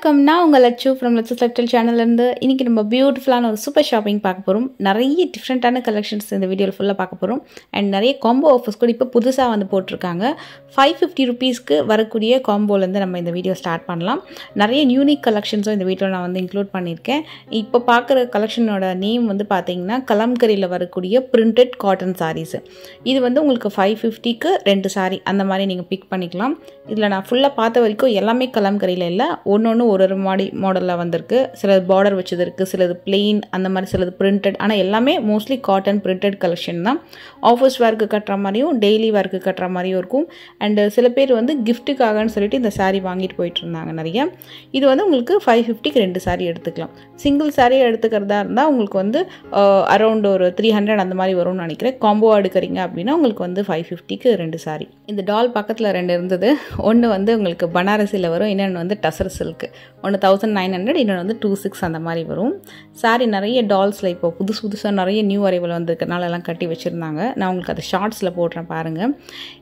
வணக்கம். நான் உங்கள் லட்சு ஃப்ரம் லட்சு லெஃப்டல் சேனல்லேருந்து இன்றைக்கி நம்ம பியூட்டிஃபுல்லான ஒரு சூப்பர் ஷாப்பிங் பார்க்க போகிறோம். நிறைய டிஃப்ரெண்ட்டான கலெக்ஷன்ஸ் இந்த வீடியோவில் ஃபுல்லாக பார்க்க போகிறோம். அண்ட் நிறைய காம்போ ஆஃபர்ஸ் கூட இப்போ புதுசாக வந்து போட்டிருக்காங்க. 550 ருபீஸ்க்கு வரக்கூடிய காம்போலேருந்து நம்ம இந்த வீடியோ ஸ்டார்ட் பண்ணலாம். நிறைய யூனிக் கலெக்ஷன்ஸும் இந்த வீடியோவில் நான் வந்து இன்க்ளூட் பண்ணியிருக்கேன். இப்போ பார்க்குற கலெக்ஷனோட நேம் வந்து பார்த்தீங்கன்னா கலம்கரியில் வரக்கூடிய பிரிண்டட் காட்டன் சாரீஸு. இது வந்து உங்களுக்கு 550க்கு 2 சாரீ அந்த மாதிரி நீங்கள் பிக் பண்ணிக்கலாம். இதில் நான் ஃபுல்லாக பார்த்த வரைக்கும் எல்லாமே கலம்கரியில் இல்லை, ஒன்று ஒரு மாடலில் வந்திருக்கு. சிலது பார்டர் வச்சது இருக்குது, சிலது பிளெயின், அந்த மாதிரி சிலது பிரிண்டட். ஆனால் எல்லாமே மோஸ்ட்லி காட்டன் பிரிண்டட் கலெக்ஷன் தான். ஆஃபீஸ் வேர்க்கு கட்டுற மாதிரியும் டெய்லி வேர்க்கு கட்டுற மாதிரியும் இருக்கும். அண்டு சில பேர் வந்து கிஃப்ட்டுக்காகன்னு சொல்லிட்டு இந்த சாரீ வாங்கிட்டு போயிட்டு இருந்தாங்க நிறைய. இது வந்து உங்களுக்கு 550க்கு 2 சாரீ எடுத்துக்கலாம். சிங்கிள் சாரீ எடுத்துக்கிறதா இருந்தால் உங்களுக்கு வந்து அரௌண்ட் ஒரு 300 அந்த மாதிரி வரும்னு நினைக்கிறேன். காம்போ எடுக்கிறீங்க அப்படின்னா உங்களுக்கு வந்து 550க்கு 2 சாரீ. இந்த டால் பக்கத்தில் 2 இருந்தது. ஒன்று வந்து உங்களுக்கு பனாரசியில் வரும், இன்னொன்று வந்து டசர் சில்க்கு. ஒன்று 1900, இன்னொன்று வந்து 26 அந்த மாதிரி வரும். சாரீ நிறைய டால்ஸில் இப்போ புதுசாக நிறைய நியூ அரைவல் வந்திருக்கனால எல்லாம் கட்டி வச்சுருந்தாங்க. நான் உங்களுக்கு அதை ஷார்ட்ஸில் போடுறேன் பாருங்கள்.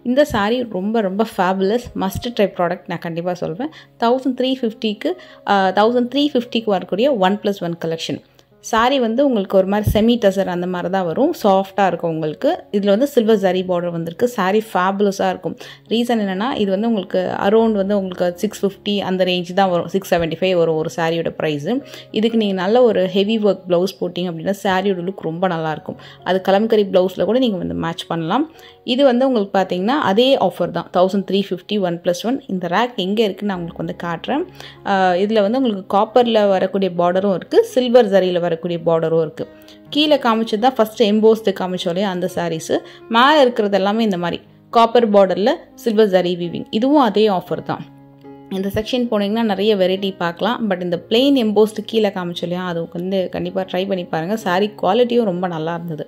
இந்த சாரீ ரொம்ப ஃபேபுலஸ் மஸ்ட் ட்ரை ப்ராடக்ட் நான் கண்டிப்பாக சொல்வேன். 1350க்கு வரக்கூடிய 1+1 கலெக்ஷன். சாரீ வந்து உங்களுக்கு ஒரு மாதிரி செமி டசர் அந்த மாதிரி தான் வரும், சாஃப்டாக இருக்கும் உங்களுக்கு. இதில் வந்து சில்வர் ஜரி பார்டர் வந்திருக்கு. சாரீ ஃபேபுலஸாக இருக்கும். ரீசன் என்னென்னா இது வந்து உங்களுக்கு அரௌண்ட் வந்து உங்களுக்கு 650 அந்த ரேஞ்ச் தான் வரும், 675 வரும் ஒரு சாரியோட ப்ரைஸு. இதுக்கு நீங்கள் நல்ல ஒரு ஹெவி ஒர்க் ப்ளவுஸ் போட்டிங்க அப்படின்னா சாரியோட லுக் ரொம்ப நல்லாயிருக்கும். அது கலம்கரி ப்ளவுஸில் கூட நீங்கள் வந்து மேட்ச் பண்ணலாம். இது வந்து உங்களுக்கு பார்த்தீங்கன்னா அதே ஆஃபர் தான், 1350 1+1. இந்த ரேக் எங்கே இருக்குன்னு நான் உங்களுக்கு வந்து காட்டுறேன். இதில் வந்து உங்களுக்கு காப்பரில் வரக்கூடிய பார்டரும் இருக்குது, சில்வர் ஜரியில் வரக்கூடிய பார்டரும் இருக்குது. கீழே காமிச்சது தான் ஃபஸ்ட்டு எம்போஸ்டு காமிச்சோலையே அந்த சாரீஸு. மேலே இருக்கிறது எல்லாமே இந்த மாதிரி காப்பர் பார்டரில் சில்வர் ஜரி வீவிங். இதுவும் அதே ஆஃபர் தான். இந்த செக்ஷன் போனீங்கன்னா நிறைய வெரைட்டி பார்க்கலாம். பட் இந்த பிளெயின் எம்போஸ்டு கீழே காமிச்சோலையா அது வந்து கண்டிப்பாக ட்ரை பண்ணி பாருங்கள். சாரீ குவாலிட்டியும் ரொம்ப நல்லா இருந்தது.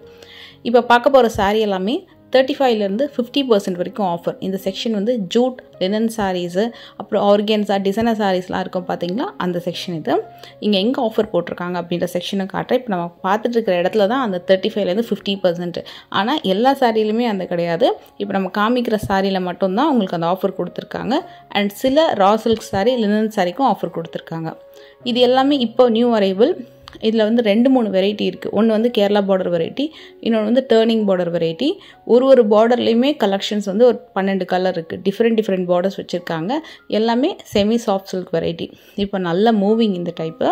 இப்போ பார்க்க போகிற சாரீ எல்லாமே 35லேருந்து 50% வரைக்கும் ஆஃபர். இந்த செக்ஷன் வந்து ஜூட், லினன் சாரீஸு, அப்புறம் ஆர்கன்ஸா, டிசைனர் சாரீஸ்லாம் இருக்கும் பார்த்தீங்களா, அந்த செக்ஷன் இது. இங்கே எங்கே ஆஃபர் போட்டிருக்காங்க அப்படின்ற செக்ஷனை காட்டுறேன். இப்போ நம்ம பார்த்துட்டு இருக்கிற இடத்துல தான் அந்த 35லேருந்து 50%. ஆனால் எல்லா சாரியிலுமே அந்த கிடையாது. இப்போ நம்ம காமிக்கிற சாரியில் மட்டும்தான் உங்களுக்கு அந்த ஆஃபர் கொடுத்துருக்காங்க. அண்ட் சில ரா சில்க் சாரீ, லினன் சாரிக்கும் ஆஃபர் கொடுத்துருக்காங்க. இது எல்லாமே இப்போ நியூ அரைவல். இதில் வந்து 2-3 வெரைட்டி இருக்குது. ஒன்று வந்து கேரளா பார்டர் வெரைட்டி, இன்னொன்று வந்து டேர்னிங் பார்டர் வெரைட்டி. ஒரு பார்டர்லேயுமே கலெக்ஷன்ஸ் வந்து ஒரு 12 கலர் இருக்குது. டிஃப்ரெண்ட் பார்டர்ஸ் வச்சுருக்காங்க. எல்லாமே செமி சாஃப்ட் சில்க் வெரைட்டி. இப்போ நல்ல மூவிங் இந்த டைப்பு.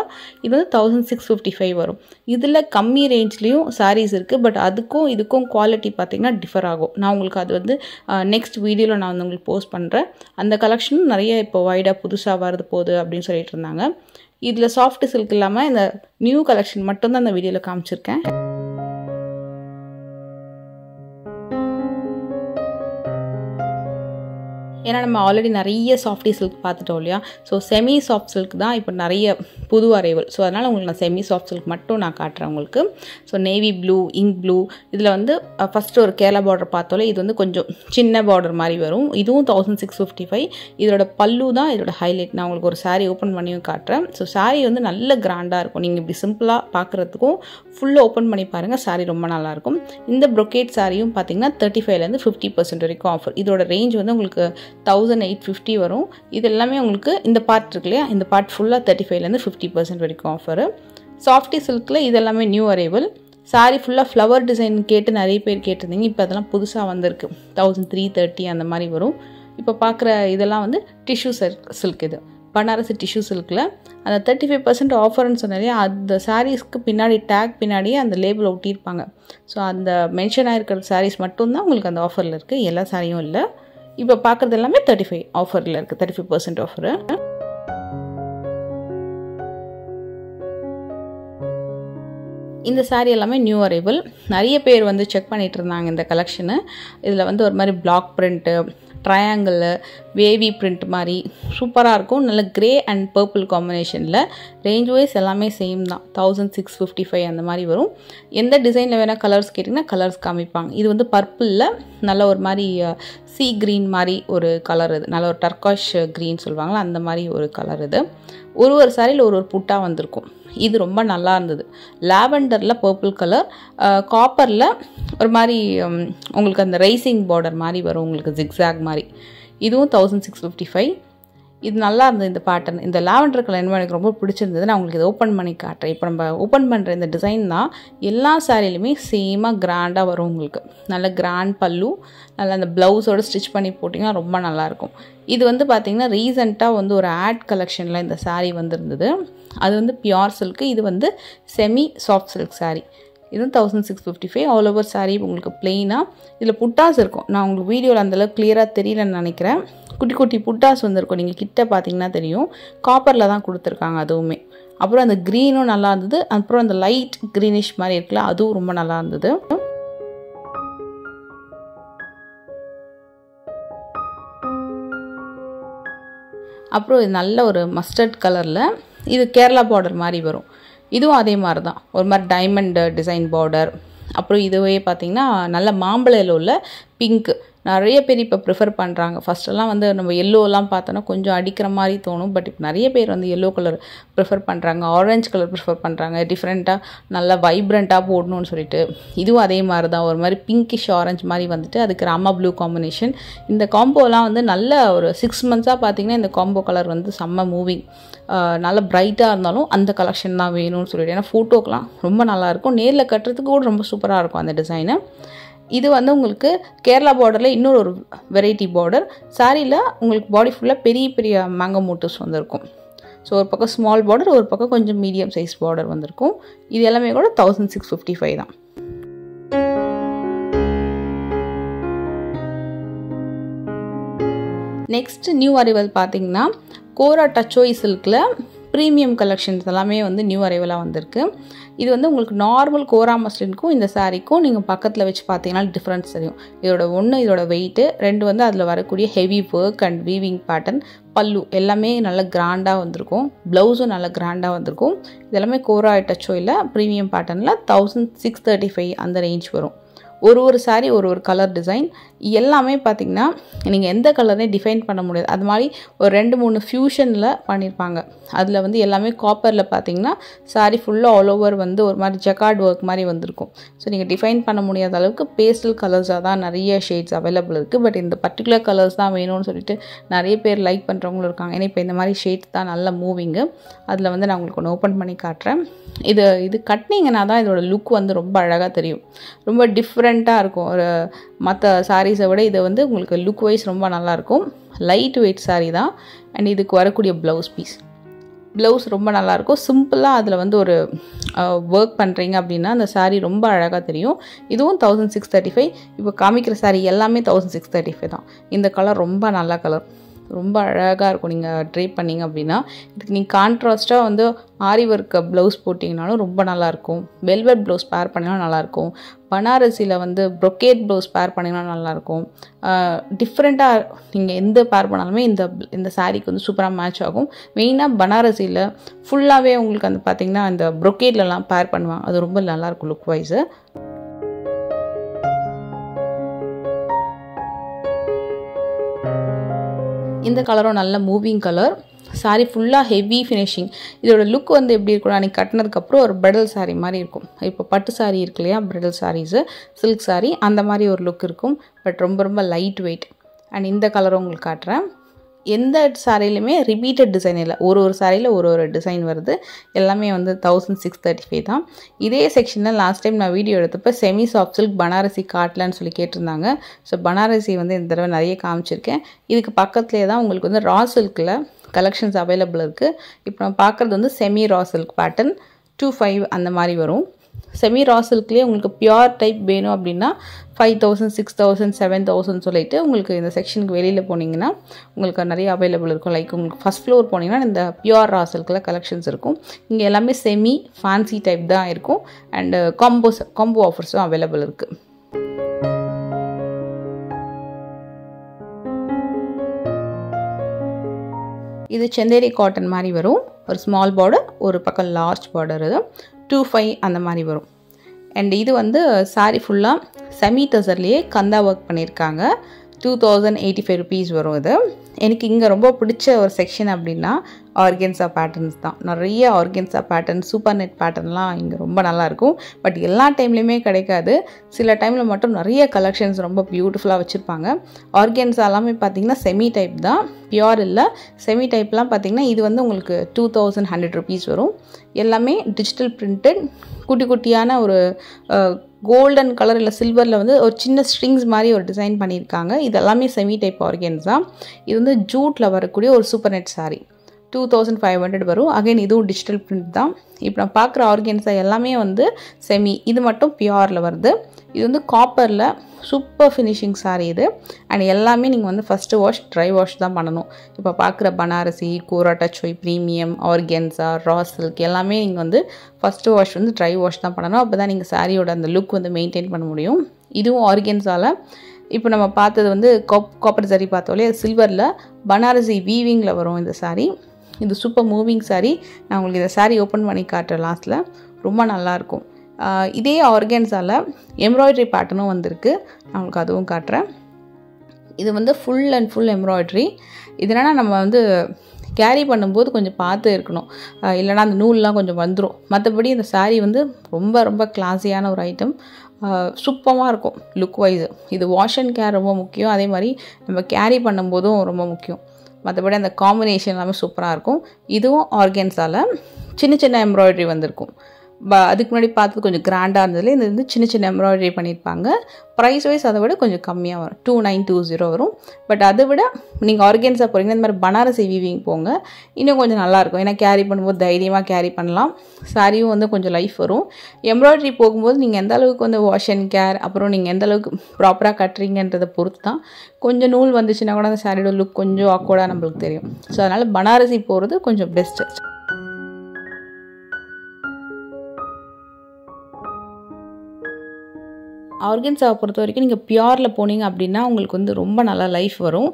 இது வந்து 1655 வரும். இதில் கம்மி ரேஞ்ச்லேயும் சாரீஸ் இருக்குது. பட் அதுக்கும் இதுக்கும் குவாலிட்டி பார்த்திங்கன்னா டிஃபர் ஆகும். நான் உங்களுக்கு அது வந்து நெக்ஸ்ட் வீடியோவில் நான் வந்து உங்களுக்கு போஸ்ட் பண்ணுறேன். அந்த கலெக்ஷனும் நிறைய இப்போ வைடாக புதுசாக வருது போகுது அப்படின்னு சொல்லிட்டு இருந்தாங்க. இதில் சாஃப்ட் சில்க் இல்லாமல் இந்த நியூ கலெக்ஷன் மட்டும்தான் அந்த வீடியோவில் காமிச்சிருக்கேன். ஏன்னா நம்ம ஆல்ரெடி நிறைய சாஃப்டி சில்க் பார்த்துட்டோம் இல்லையா. ஸோ செமி சாஃப்ட் சில்க் தான் இப்போ நிறைய புது அரைவல். ஸோ அதனால் உங்களுக்கு நான் செமி சாஃப்ட் சில்க் மட்டும் நான் காட்டுறேன் உங்களுக்கு. So navy blue, ink blue. இதில் வந்து ஃபஸ்ட்டு ஒரு கேரளா பார்டர் பார்த்தோலே இது வந்து கொஞ்சம் சின்ன பார்டர் மாதிரி வரும். இதுவும் 1655. இதோட பல்லு தான் இதோட ஹைலைட். நான் உங்களுக்கு ஒரு சாரீ ஓப்பன் பண்ணியும் காட்டுறேன். ஸோ சாரீ வந்து நல்ல கிராண்டாக இருக்கும். நீங்கள் இப்படி சிம்பிளாக பார்க்குறதுக்கும் ஃபுல்லாக ஓப்பன் பண்ணி பாருங்கள், சாரீ ரொம்ப நல்லாயிருக்கும். இந்த ப்ரொக்கேட் சாரியும் பார்த்தீங்கன்னா 35லேருந்து 50% வரைக்கும் ஆஃபர். இதோட ரேஞ்ச் வந்து உங்களுக்கு 1850 வரும். இது எல்லாமே உங்களுக்கு இந்த பார்ட் இருக்கு இல்லையா, இந்த பார்ட் ஃபுல்லாக 35லேருந்து 50% வரைக்கும் ஆஃபரு. சாஃப்டி சில்கில் இதெல்லாமே நியூ அரைவல். சாரீ ஃபுல்லாக ஃப்ளவர் டிசைன் கேட்டு நிறைய பேர் கேட்டிருந்தீங்க. இப்போ அதெல்லாம் புதுசாக வந்திருக்கு. 1330 அந்த மாதிரி வரும். இப்போ பார்க்குற இதெல்லாம் வந்து டிஷ்யூ சில்க். இது பனாரசி டிஷ்யூ சில்கில் அந்த 35% ஆஃபர்னு சொன்னாலே அந்த சாரீஸ்க்கு பின்னாடி டேக் பின்னாடியே அந்த லேபிள் ஒட்டியிருப்பாங்க. ஸோ அந்த மென்ஷன் ஆகிருக்கிற சாரீஸ் மட்டும்தான் உங்களுக்கு அந்த ஆஃபரில் இருக்குது, எல்லா சாரியும் இல்லை. இப்போ பார்க்குறது எல்லாமே 35 ஆஃபரில் இருக்குது, 35% ஆஃபரு. இந்த சாரீ எல்லாமே நியூ அரைவல். நிறைய பேர் வந்து செக் பண்ணிகிட்டு இருந்தாங்க இந்த கலெக்ஷனு. இதில் வந்து ஒரு மாதிரி black print, triangle, wavy print மாதிரி சூப்பராக இருக்கும். நல்ல கிரே அண்ட் பர்பிள் காம்பினேஷனில். ரேஞ்ச் வைஸ் எல்லாமே சேம் தான், 1655 அந்த மாதிரி வரும். எந்த டிசைனில் வேணால் கலர்ஸ் கேட்டிங்கன்னா கலர்ஸ் காமிப்பாங்க. இது வந்து பர்பிளில் நல்ல ஒரு மாதிரி சீ க்ரீன் மாதிரி ஒரு கலர். இது நல்ல ஒரு டர்காஷ் க்ரீன் சொல்லுவாங்களா, அந்த மாதிரி ஒரு கலர். இது ஒரு சாரியில் ஒரு புட்டா வந்திருக்கும். இது ரொம்ப நல்லா இருந்தது. லாவெண்டரில் பர்பிள் கலர், காப்பரில் ஒரு மாதிரி உங்களுக்கு அந்த ரைசிங் பார்டர் மாதிரி வரும், உங்களுக்கு ஜிக்ஸாக் மாதிரி. இதுவும் 1655. இது நல்லா இருந்தது இந்த பேட்டர்ன். இந்த லாவெண்டர் கலர் எனக்கு ரொம்ப பிடிச்சிருந்தது. நான் உங்களுக்கு இதை ஓப்பன் பண்ணி காட்டுறேன். இப்போ நம்ம ஓப்பன் பண்ணுற இந்த டிசைன் தான் எல்லா சாரிலையுமே சேமாக கிராண்டாக வரும் உங்களுக்கு. நல்ல கிராண்ட் பல்லு, நல்லா அந்த ப்ளவுஸோடு ஸ்டிச் பண்ணி போட்டிங்கன்னா ரொம்ப நல்லாயிருக்கும். இது வந்து பார்த்திங்கன்னா ரீசெண்டாக வந்து ஒரு ஆட் கலெக்ஷனில் இந்த சாரீ வந்துருந்தது. அது வந்து பியோர் சில்க்கு, இது வந்து செமி சாஃப்ட் சில்க் சாரீ. இது 1655 ஆல் ஓவர் சாரீ உங்களுக்கு பிளெயினாக. இதில் புட்டாஸ் இருக்கும். நான் உங்களுக்கு வீடியோவில் அந்தளவுக்கு கிளியராக தெரியலன்னு நினைக்கிறேன். குட்டி குட்டி புட்டாஸ் வந்துருக்கும், நீங்கள் கிட்ட பார்த்தீங்கன்னா தெரியும். காப்பரில் தான் கொடுத்துருக்காங்க அதுவுமே. அப்புறம் அந்த க்ரீனும் நல்லா இருந்தது. அப்புறம் அந்த லைட் க்ரீனிஷ் மாதிரி இருக்குல்ல, அதுவும் ரொம்ப நல்லா இருந்தது. அப்புறம் இது நல்ல ஒரு மஸ்டர்ட் கலரில், இது கேரளா பார்டர் மாதிரி வரும். இதுவும் அதே மாதிரி தான், ஒரு மாதிரி டைமண்ட் டிசைன் பார்டர். அப்புறம் இதுவே பார்த்திங்கன்னா நல்ல மாம்பழ எல்லோவில் பிங்க் நிறைய பேர் இப்போ ப்ரிஃபர் பண்ணுறாங்க. ஃபஸ்ட்டெல்லாம் வந்து நம்ம எல்லோலாம் பார்த்தோன்னா கொஞ்சம் அடிக்கிற மாதிரி தோணும். பட் இப்போ நிறைய பேர் வந்து எல்லோ கலர் ப்ரிஃபர் பண்ணுறாங்க, ஆரஞ்சு கலர் ப்ரிஃபர் பண்ணுறாங்க, டிஃப்ரெண்ட்டாக நல்லா வைப்ரண்ட்டாக போடணும்னு சொல்லிட்டு. இதுவும் அதே மாதிரி தான், ஒரு மாதிரி பிங்கிஷ் ஆரஞ்சு மாதிரி வந்துட்டு அதுக்கு ராமா ப்ளூ காம்பினேஷன். இந்த காம்போலாம் வந்து நல்ல ஒரு 6 மந்த்ஸாக பார்த்திங்கன்னா இந்த காம்போ கலர் வந்து செம்ம மூவிங். நல்லா பிரைட்டாக இருந்தாலும் அந்த கலெக்ஷன் தான் வேணும்னு சொல்லிட்டு. ஏன்னா ஃபோட்டோக்கெலாம் ரொம்ப நல்லாயிருக்கும், நேரில் கட்டுறதுக்கு கூட ரொம்ப சூப்பராக இருக்கும் அந்த டிசைனு. இது வந்து உங்களுக்கு கேரளா பார்டரில் இன்னொரு ஒரு வெரைட்டி பார்டர். சாரியில் உங்களுக்கு பாடி ஃபுல்லாக பெரிய பெரிய மேங்கோ மோட்டிவ்ஸ் வந்திருக்கும். ஸோ ஒரு பக்கம் ஸ்மால் பார்டர், ஒரு பக்கம் கொஞ்சம் மீடியம் சைஸ் பார்டர் வந்திருக்கும். இது எல்லாமே கூட 1655 தான். நெக்ஸ்ட் நியூ அரைவல் பார்த்தீங்கன்னா கோரா டச்சோய் சில்கில் ப்ரீமியம் கலெக்ஷன்ஸ் எல்லாமே வந்து நியூ அரைவலாக வந்திருக்கு. இது வந்து உங்களுக்கு நார்மல் கோரா மஸ்லினுக்கும் இந்த சாரீக்கும் நீங்கள் பக்கத்தில் வச்சு பார்த்தீங்கன்னா டிஃப்ரென்ஸ் தெரியும். இதோட வெயிட்டு, 2 வந்து அதில் வரக்கூடிய heavy work and weaving pattern, பல்லு எல்லாமே நல்ல கிராண்டாக வந்திருக்கும். ப்ளவுஸும் நல்ல கிராண்டாக வந்திருக்கும். இதெல்லாமே கோரா டச்சோயில் ப்ரீமியம் பேட்டர்னில் 1635 அந்த ரேஞ்ச் வரும். ஒரு சாரீ ஒரு கலர் டிசைன் எல்லாமே பார்த்திங்கன்னா நீங்கள் எந்த கலர்னே டிஃபைன் பண்ண முடியாது. அது மாதிரி ஒரு 2-3 ஃபியூஷனில் பண்ணியிருப்பாங்க. அதில் வந்து எல்லாமே காப்பரில் பார்த்திங்கன்னா சாரீ ஃபுல்லாக ஆல் ஓவர் வந்து ஒரு மாதிரி ஜக்கார்ட் ஒர்க் மாதிரி வந்திருக்கும். ஸோ நீங்கள் டிஃபைன் பண்ண முடியாத அளவுக்கு பேஸ்டல் கலர்ஸாக தான் நிறைய ஷேட்ஸ் அவைலபிள் இருக்குது. பட் இந்த பர்டிகுலர் கலர்ஸ் தான் வேணும்னு சொல்லிட்டு நிறைய பேர் லைக் பண்ணுறவங்களும் இருக்காங்க. ஏன்னா இப்போ இந்த மாதிரி ஷேட்ஸ் தான் நல்ல மூவிங்கு. அதில் வந்து நான் உங்களுக்கு ஒன்று ஓப்பன் பண்ணி காட்டுறேன். இது கட்டினீங்கன்னா தான் இதோட லுக் வந்து ரொம்ப அழகாக தெரியும், ரொம்ப டிஃப்ரெண்ட்டாக இருக்கும். ஒரு மற்ற சாரீஸை விட இது வந்து உங்களுக்கு லுக் வைஸ் ரொம்ப நல்லாயிருக்கும். லைட் வெயிட் சாரீ தான். அண்ட் இதுக்கு வரக்கூடிய ப்ளவுஸ் ரொம்ப நல்லாயிருக்கும். சிம்பிளாக அதில் வந்து ஒரு ஒர்க் பண்ணுறீங்க அப்படின்னா அந்த சாரீ ரொம்ப அழகாக தெரியும். இதுவும் 1635. இப்போ காமிக்கிற சாரீ எல்லாமே 1635 தான். இந்த கலர் ரொம்ப நல்ல கலர், ரொம்ப அழகாக இருக்கும். நீங்கள் ட்ரேப் பண்ணிங்க அப்படின்னா இதுக்கு நீங்கள் கான்ட்ராஸ்ட்டாக வந்து ஆரி ஒர்க் ப்ளவுஸ் போட்டிங்கனாலும் ரொம்ப நல்லாயிருக்கும். வெல்வெட் ப்ளவுஸ் பேர் பண்ணிங்கன்னா நல்லாயிருக்கும். பனாரசியில் வந்து ப்ரொக்கேட் ப்ளவுஸ் பேர் பண்ணிங்கன்னா நல்லாயிருக்கும். டிஃப்ரெண்ட்டாக நீங்கள் எந்த பேர் பண்ணாலுமே இந்த சாரீக்கு வந்து சூப்பராக மேட்ச் ஆகும். மெயினாக பனாரசியில் ஃபுல்லாகவே உங்களுக்கு வந்து பார்த்திங்கன்னா இந்த ப்ரொக்கேட்லலாம் பேர் பண்ணுவாங்க. அது ரொம்ப நல்லாயிருக்கும் லுக் வைஸு. இந்த கலரும் நல்ல மூவிங் கலர். சாரீ ஃபுல்லாக ஹெவி ஃபினிஷிங். இதோட லுக் வந்து எப்படி இருக்கும்னா அன்றைக்கி கட்டினதுக்கப்புறம் ஒரு பிரைடல் சாரீ மாதிரி இருக்கும். இப்போ பட்டு சாரீ இருக்கு இல்லையா, பிரைடல் சாரீஸு, சில்க் சாரீ, அந்த மாதிரி ஒரு லுக் இருக்கும். பட் ரொம்ப ரொம்ப லைட் வெயிட். அண்ட் இந்த கலரும் உங்களுக்கு காட்டுறேன். எந்த சாரிலையுமே ரிப்பீட்டட் டிசைன் இல்லை, ஒரு சாரியில் ஒரு டிசைன் வருது. எல்லாமே வந்து 1635 தான். இதே செக்ஷனில் லாஸ்ட் டைம் நான் வீடியோ எடுத்தப்போ செமி சாஃப்ட் சில்க் பனாரசி காட்டலன்னு சொல்லி கேட்டிருந்தாங்க. ஸோ பனாரசி வந்து இந்த தடவை நிறைய காமிச்சிருக்கேன். இதுக்கு பக்கத்துலேயே தான் உங்களுக்கு வந்து ரா சில்கில் கலெக்ஷன்ஸ் அவைலபிள் இருக்குது. இப்போ நம்ம பார்க்குறது வந்து செமி ரா சில்க் பேட்டர்ன் 25 அந்த மாதிரி வரும். செமி ரா சில்க்லேயே உங்களுக்கு பியூர் டைப் வேணும் அப்படின்னா 5000, 6000, 7000 சொல்லிட்டு உங்களுக்கு இந்த செக்ஷனுக்கு வெளியில் போனீங்கன்னா உங்களுக்கு நிறைய அவைலபிள் இருக்கும். லைக் உங்களுக்கு ஃபஸ்ட் ஃப்ளோர் போனீங்கன்னா இந்த பியூர் ரா சில்கில் கலெக்ஷன்ஸ் இருக்கும். இங்கே எல்லாமே செமி ஃபேன்சி டைப் தான் இருக்கும். அண்டு காம்போ ஆஃபர்ஸும் அவைலபிள் இருக்குது. இது செந்தேரி காட்டன் மாதிரி வரும். ஒரு ஸ்மால் பார்டர், ஒரு பக்கம் லார்ஜ் பார்டர். இது 25 அந்த மாதிரி வரும். அண்ட் இது வந்து சாரீ ஃபுல்லாக செமி டசர்லேயே கந்தா ஒர்க் பண்ணியிருக்காங்க. 2085 rupees வரும். இது எனக்கு இங்கே ரொம்ப பிடிச்ச ஒரு செக்ஷன் அப்படின்னா ஆர்கென்ஸா பேட்டர்ன்ஸ் தான். நிறைய ஆர்கென்ஸா பேட்டர்ன், சூப்பர் நெட் பேட்டர்ன்லாம் இங்கே ரொம்ப நல்லாயிருக்கும். பட் எல்லா டைம்லேயுமே கிடைக்காது. சில டைமில் மட்டும் நிறைய கலெக்ஷன்ஸ் ரொம்ப பியூட்டிஃபுல்லாக வச்சுருப்பாங்க. ஆர்கென்ஸா எல்லாமே பார்த்திங்கன்னா செமி டைப் தான், பியூர் இல்லை. செமி டைப்லாம் பார்த்திங்கன்னா இது வந்து உங்களுக்கு 2100 rupees வரும். எல்லாமே டிஜிட்டல் பிரிண்டட், குட்டி குட்டியான ஒரு கோல்டன் கலர் இல்லை சில்வரில் வந்து ஒரு சின்ன ஸ்ட்ரிங்ஸ் மாதிரி ஒரு டிசைன் பண்ணியிருக்காங்க. இது எல்லாமே செமி டைப் ஆர்கென்ஸா. இது வந்து ஜூட்டில் வரக்கூடிய ஒரு சூப்பர் நெட் சாரீ 2500 வரும். அகைன் இதுவும் டிஜிட்டல் பிரிண்ட் தான். இப்போ நான் பார்க்குற ஆர்கென்ஸா எல்லாமே வந்து செமி, இது மட்டும் பியூரில் வருது. இது வந்து காப்பரில் சூப்பர் ஃபினிஷிங் சாரீ இது. அண்ட் எல்லாமே நீங்கள் வந்து ஃபஸ்ட்டு வாஷ், ட்ரை வாஷ் தான் பண்ணணும். இப்போ பார்க்குற Banarasi, kora touch, premium, organza, raw silk எல்லாமே நீங்கள் வந்து ஃபஸ்ட்டு வாஷ் வந்து ட்ரை வாஷ் தான் பண்ணணும். அப்போ தான் நீங்கள் சாரியோட அந்த லுக் வந்து மெயின்டைன் பண்ண முடியும். இதுவும் ஆர்கென்ஸாவில் இப்போ நம்ம பார்த்தது வந்து காப்பர் சாரீ பார்த்தோலே, சில்வரில் பனாரசி வீவிங்கில் வரும் இந்த சாரீ. இது சூப்பர் மூவிங் சாரீ. நான் உங்களுக்கு இந்த சாரீ ஓப்பன் பண்ணி காட்டுறேன் லாஸ்ட்டில். ரொம்ப நல்லாயிருக்கும். இதே ஆர்கென்ஸாவில் எம்ப்ராய்டரி பேட்டர்னும் வந்திருக்கு. நான் உங்களுக்கு அதுவும் காட்டுறேன். இது வந்து ஃபுல் அண்ட் ஃபுல் எம்ப்ராய்டரி. இதனால நம்ம வந்து கேரி பண்ணும்போது கொஞ்சம் பார்த்து இருக்கணும், இல்லைனா அந்த நூல்லாம் கொஞ்சம் வந்துடும். மற்றபடி இந்த சாரீ வந்து ரொம்ப ரொம்ப கிளாஸியான ஒரு ஐட்டம். சூப்பராக இருக்கும் லுக் வைஸ். இது வாஷ் அண்ட் கேர் ரொம்ப முக்கியம். அதே மாதிரி நம்ம கேரி பண்ணும்போதும் ரொம்ப முக்கியம். மற்றபடி அந்த காம்பினேஷன் எல்லாமே சூப்பராக இருக்கும். இதுவும் ஆர்கென்ஸாவில் சின்ன சின்ன எம்ப்ராய்டரி வந்திருக்கும். அதுக்கு முன்னாடி பார்த்தது கொஞ்சம் கிராண்டாக இருந்ததுல இது வந்து சின்ன சின்ன எம்ப்ராய்டரி பண்ணியிருப்பாங்க. ப்ரைஸ் வைஸ் அதை விட கொஞ்சம் கம்மியாக வரும், 2920 வரும். பட் அதை விட நீங்கள் ஆர்கென்ஸா போகிறீங்கன்னா இந்த மாதிரி பனாரசி வீவிங் போங்க, இன்னும் கொஞ்சம் நல்லாயிருக்கும். ஏன்னா கேரி பண்ணும்போது தைரியமாக கேரி பண்ணலாம். சாரியும் வந்து கொஞ்சம் லைஃப் வரும். எம்ப்ராய்டரி போகும்போது நீங்கள் எந்த அளவுக்கு வந்து வாஷ் அண்ட் கேர், அப்புறம் நீங்கள் எந்த அளவுக்கு ப்ராப்பராக கட்டுறீங்கன்றதை பொறுத்து தான். கொஞ்சம் நூல் வந்துச்சுன்னா கூட அந்த சாரியோட லுக் கொஞ்சம் ஆக்வர்டாக நம்மளுக்கு தெரியும். ஸோ அதனால் பனாரசி போகிறது கொஞ்சம் பெஸ்ட்டு. ஆர்கென்ஸாவை பொறுத்த வரைக்கும் நீங்கள் பியூரில் போனீங்க அப்படின்னா உங்களுக்கு வந்து ரொம்ப நல்லா லைஃப் வரும்.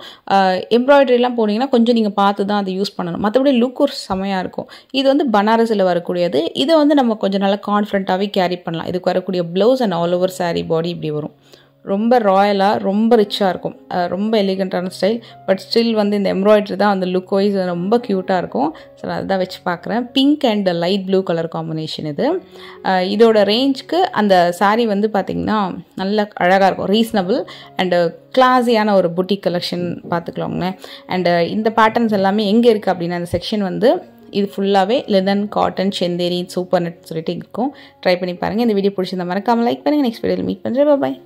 எம்ப்ராய்டரிலாம் போனீங்கன்னா கொஞ்சம் நீங்கள் பார்த்து தான் அதை யூஸ் பண்ணணும். மற்றபடி லுக் ஒரு செமையாக இருக்கும். இது வந்து பனாரஸில் வரக்கூடியது. இதை வந்து நம்ம கொஞ்சம் நல்லா கான்ஃபிடண்ட்டாகவே கேரி பண்ணலாம். இதுக்கு வரக்கூடிய blouse and all over sari body இப்படி வரும். ரொம்ப ராயலாக, ரொம்ப ரிச்சாக இருக்கும். ரொம்ப எலிகண்ட்டான ஸ்டைல். பட் ஸ்டில் வந்து இந்த எம்ப்ராய்டரி தான் அந்த லுக் வைஸ் ரொம்ப க்யூட்டாக இருக்கும். ஸோ நான் அதுதான் வச்சு பார்க்குறேன். Pink and light blue colour combination இது. இதோட ரேஞ்சுக்கு அந்த சாரீ வந்து பார்த்திங்கன்னா நல்ல அழகாக இருக்கும். ரீசனபிள் அண்டு கிளாஸியான ஒரு புட்டிக் கலெக்ஷன் பார்த்துக்கலாங்களேன். அண்டு இந்த பேட்டர்ன்ஸ் எல்லாமே எங்கே இருக்குது அப்படின்னா அந்த செக்ஷன் வந்து இது ஃபுல்லாகவே லெதன், காட்டன், செந்தேரி, சூப்பர் நெட் சொல்லிட்டு இருக்கும். ட்ரை பண்ணி பாருங்கள். இந்த வீடியோ பிடிச்சிருந்தா மறக்காமல் லைக் பண்ணுங்கள். நெக்ஸ்ட் வீடியோவில் மீட் பண்ணுறேன். பாய்.